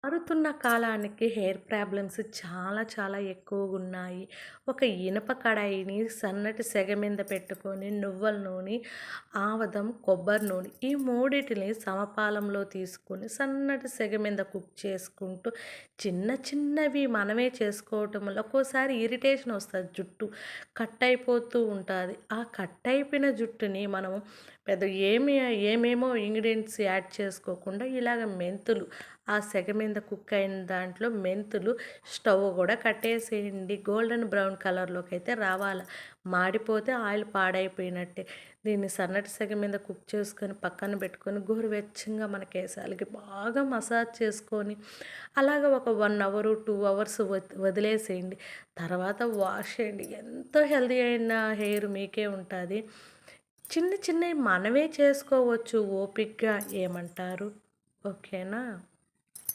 మారుతున్న కాలానికి hair problems చాలా చాలా ఎక్కువగున్నాయి. ఒక ఇనప కడాయిని సన్నటి సెగ మీద పెట్టుకొని నువ్వుల నూనె, ఆముదం, కొబ్బరి నూనె ఈ మూడిటిని సమపాలంలో తీసుకొని సన్నటి సెగ మీద కుక్ చేసుకుంటూ చిన్న చిన్నవి మనమే చేసుకోవటం వల్ల ఒక్కోసారి ఇరిటేషన్ వస్తది జుట్టు. కట్ అయిపోతూ ఉంటాది. ఆ కట్ అయిపోయిన జుట్టుని మనము పెద్ద ఏమేమో ఇంగ్రీడియంట్స్ యాడ్ చేసుకోకుండా ఇలాగ మెంతులు ఆ సెగ మీద కుక్ అయిన దాంట్లో మెంతులు స్టవ్ కూడా కట్టేసేయండి. గోల్డెన్ బ్రౌన్ కలర్‌లోకి అయితే రావాల. మాడిపోతే ఆయిల్ పాడైపోయినట్టే. దీన్ని సన్నటి సెగ మీద కుక్ చేసుకొని పక్కన పెట్టుకొని గోరువెచ్చంగా మన కేశాలకి బాగా మసాజ్ చేసుకొని అలాగ ఒక 1 అవర్, 2 అవర్స్ వదిలేసేయండి. తర్వాత వాష్ చేయండి. ఎంతో హెల్తీ అయిన హెయిర్ మీకే ఉంటది. చిన్న చిన్నవి మనమే చేసుకోవచ్చు ఓపికగా. ఏమంటారు? ఓకేనా?